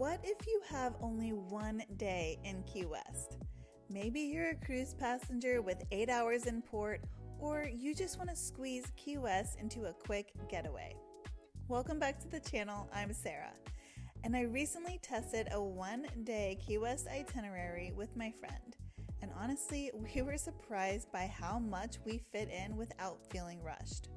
What if you have only one day in Key West? Maybe you're a cruise passenger with 8 hours in port, or you just want to squeeze Key West into a quick getaway. Welcome back to the channel. I'm Sarah, and I recently tested a one-day Key West itinerary with my friend. And honestly, we were surprised by how much we fit in without feeling rushed.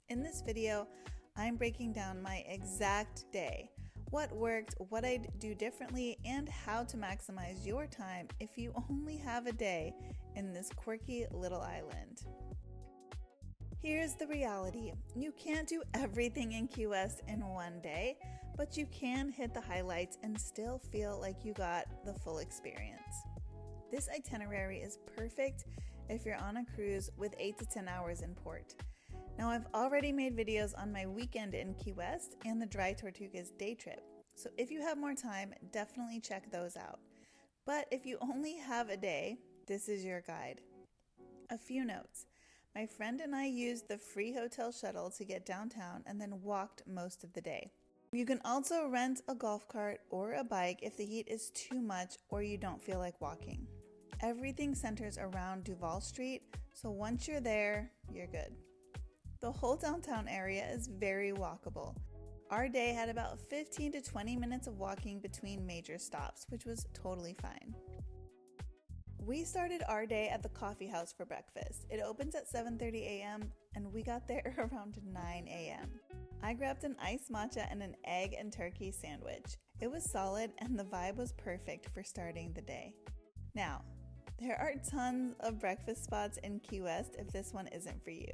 In this video, I'm breaking down my exact day, what worked, what I'd do differently, and how to maximize your time if you only have a day in this quirky little island. Here's the reality. You can't do everything in Key West in one day, but you can hit the highlights and still feel like you got the full experience. This itinerary is perfect if you're on a cruise with 8 to 10 hours in port. Now, I've already made videos on my weekend in Key West and the Dry Tortugas day trip, so if you have more time, definitely check those out. But if you only have a day, this is your guide. A few notes. My friend and I used the free hotel shuttle to get downtown and then walked most of the day. You can also rent a golf cart or a bike if the heat is too much or you don't feel like walking. Everything centers around Duval Street, so once you're there, you're good. The whole downtown area is very walkable. Our day had about 15 to 20 minutes of walking between major stops, which was totally fine. We started our day at the Koffie house for breakfast. It opens at 7:30 a.m. and we got there around 9 a.m. I grabbed an iced matcha and an egg and turkey sandwich. It was solid and the vibe was perfect for starting the day. Now, there are tons of breakfast spots in Key West if this one isn't for you.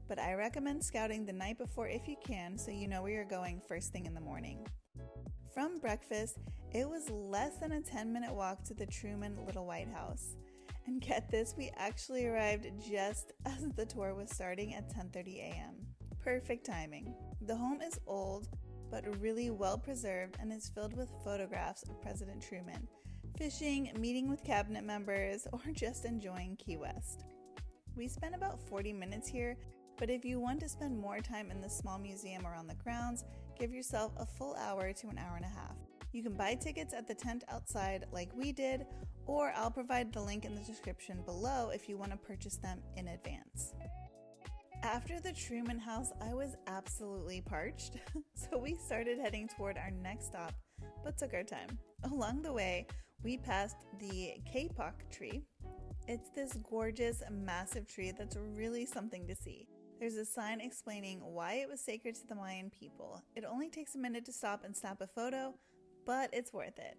But I recommend scouting the night before if you can, so you know where you're going first thing in the morning. From breakfast, it was less than a 10-minute walk to the Truman Little White House. And get this, we actually arrived just as the tour was starting at 10:30 a.m. Perfect timing. The home is old, but really well preserved and is filled with photographs of President Truman, fishing, meeting with cabinet members, or just enjoying Key West. We spent about 40 minutes here, but if you want to spend more time in the small museum around the grounds, give yourself a full hour to an hour and a half. You can buy tickets at the tent outside like we did, or I'll provide the link in the description below if you want to purchase them in advance. After the Truman House, I was absolutely parched, so we started heading toward our next stop, but took our time. Along the way, we passed the Kapok tree. It's this gorgeous, massive tree that's really something to see. There's a sign explaining why it was sacred to the Mayan people. It only takes a minute to stop and snap a photo, but it's worth it.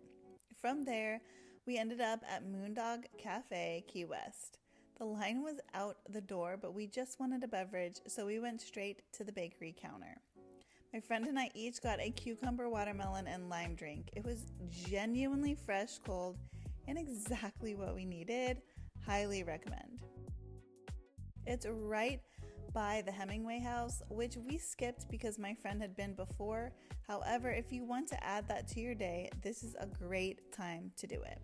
From there, we ended up at Moondog Cafe, Key West. The line was out the door, but we just wanted a beverage, so we went straight to the bakery counter. My friend and I each got a cucumber, watermelon, and lime drink. It was genuinely fresh, cold, and exactly what we needed. Highly recommend. It's right by the Hemingway house, which we skipped because my friend had been before. However, if you want to add that to your day, this is a great time to do it.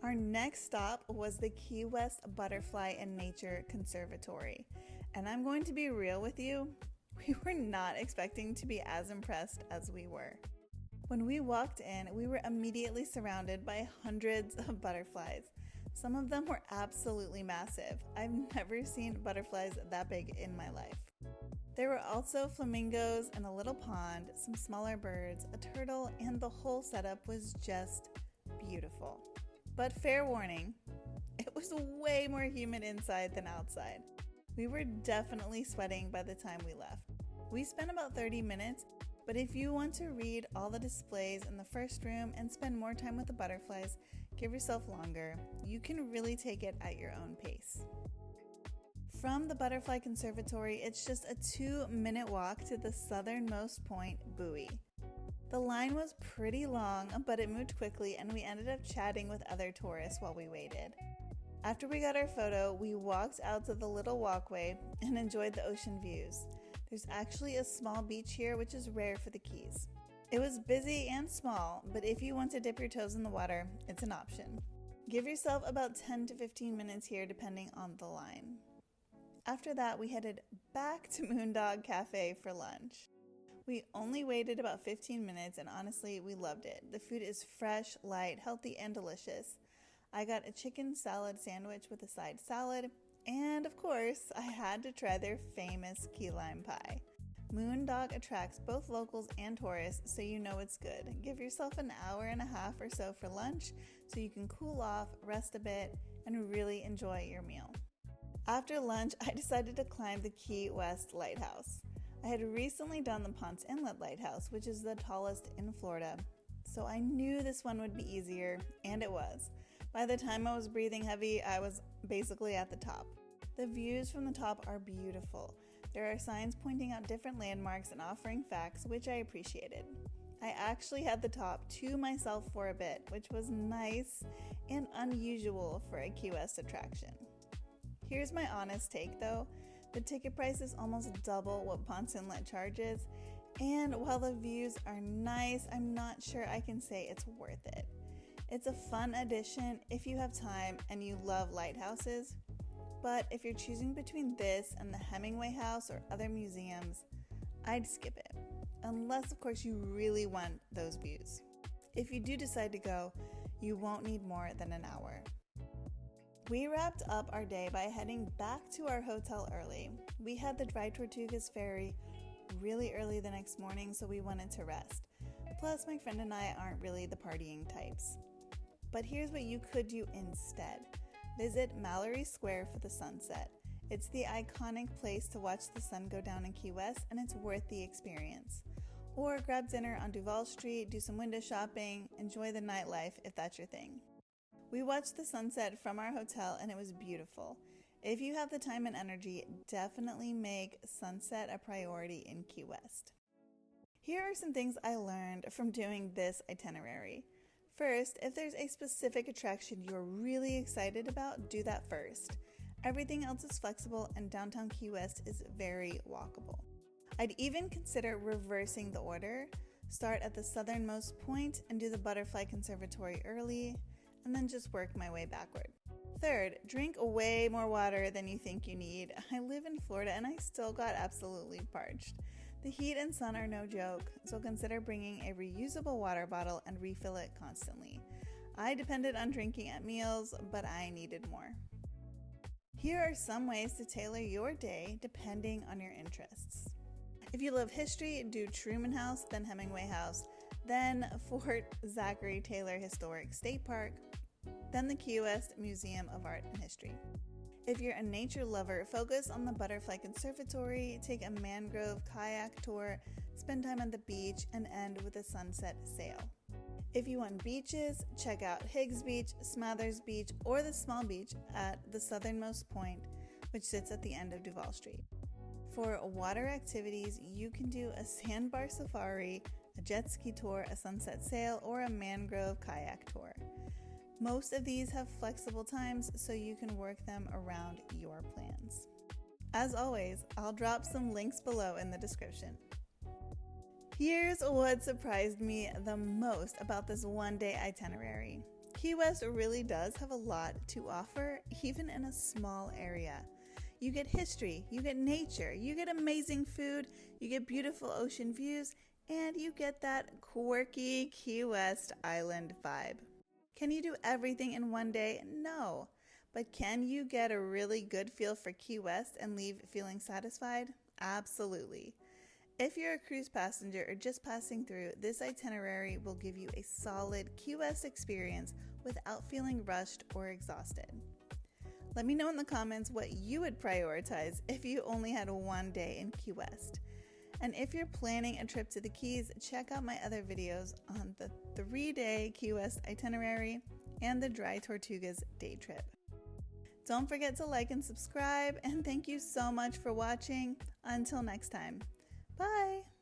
Our next stop was the Key West Butterfly and Nature Conservatory. And I'm going to be real with you, we were not expecting to be as impressed as we were. When we walked in, we were immediately surrounded by hundreds of butterflies. Some of them were absolutely massive. I've never seen butterflies that big in my life. There were also flamingos and a little pond, some smaller birds, a turtle, and the whole setup was just beautiful. But fair warning, it was way more humid inside than outside. We were definitely sweating by the time we left. We spent about 30 minutes, but if you want to read all the displays in the first room and spend more time with the butterflies, give yourself longer. You can really take it at your own pace. From the Butterfly Conservatory, it's just a 2-minute walk to the southernmost point buoy. The line was pretty long, but it moved quickly and we ended up chatting with other tourists while we waited. After we got our photo, we walked out to the little walkway and enjoyed the ocean views. There's actually a small beach here, which is rare for the Keys. It was busy and small, but if you want to dip your toes in the water, it's an option. Give yourself about 10 to 15 minutes here depending on the line. After that, we headed back to Moondog Cafe for lunch. We only waited about 15 minutes and honestly, we loved it. The food is fresh, light, healthy, and delicious. I got a chicken salad sandwich with a side salad, and of course, I had to try their famous key lime pie. Moondog attracts both locals and tourists, so you know it's good. Give yourself an hour and a half or so for lunch so you can cool off, rest a bit, and really enjoy your meal. After lunch, I decided to climb the Key West Lighthouse. I had recently done the Ponce Inlet Lighthouse, which is the tallest in Florida, so I knew this one would be easier, and it was. By the time I was breathing heavy, I was basically at the top. The views from the top are beautiful. There are signs pointing out different landmarks and offering facts, which I appreciated. I actually had the top to myself for a bit, which was nice and unusual for a Key West attraction. Here's my honest take though. The ticket price is almost double what Ponce Inlet charges, and while the views are nice, I'm not sure I can say it's worth it. It's a fun addition if you have time and you love lighthouses, but if you're choosing between this and the Hemingway House or other museums, I'd skip it, unless of course you really want those views. If you do decide to go, you won't need more than an hour. We wrapped up our day by heading back to our hotel early. We had the Dry Tortugas ferry really early the next morning, so we wanted to rest. Plus, my friend and I aren't really the partying types. But here's what you could do instead. Visit Mallory Square for the sunset. It's the iconic place to watch the sun go down in Key West, and it's worth the experience. Or grab dinner on Duval Street, do some window shopping, enjoy the nightlife if that's your thing. We watched the sunset from our hotel and it was beautiful. If you have the time and energy, definitely make sunset a priority in Key West. Here are some things I learned from doing this itinerary. First, if there's a specific attraction you're really excited about, do that first. Everything else is flexible and downtown Key West is very walkable. I'd even consider reversing the order. Start at the southernmost point and do the Butterfly Conservatory early, and then just work my way backward. Third, drink way more water than you think you need. I live in Florida and I still got absolutely parched. The heat and sun are no joke, so consider bringing a reusable water bottle and refill it constantly. I depended on drinking at meals, but I needed more. Here are some ways to tailor your day depending on your interests. If you love history, do Truman House, then Hemingway House, then Fort Zachary Taylor Historic State Park, then the Key West Museum of Art and History. If you're a nature lover, focus on the Butterfly Conservatory, take a mangrove kayak tour, spend time on the beach, and end with a sunset sail. If you want beaches, check out Higgs Beach, Smathers Beach, or the small beach at the southernmost point, which sits at the end of Duval Street. For water activities, you can do a sandbar safari, a jet ski tour, a sunset sail, or a mangrove kayak tour. Most of these have flexible times, so you can work them around your plans. As always, I'll drop some links below in the description. Here's what surprised me the most about this one-day itinerary. Key West really does have a lot to offer, even in a small area. You get history, you get nature, you get amazing food, you get beautiful ocean views, and you get that quirky Key West island vibe. Can you do everything in one day? No. But can you get a really good feel for Key West and leave feeling satisfied? Absolutely. If you're a cruise passenger or just passing through, this itinerary will give you a solid Key West experience without feeling rushed or exhausted. Let me know in the comments what you would prioritize if you only had one day in Key West. And if you're planning a trip to the Keys, check out my other videos on the 3-day Key West itinerary and the Dry Tortugas day trip. Don't forget to like and subscribe, and thank you so much for watching. Until next time, bye!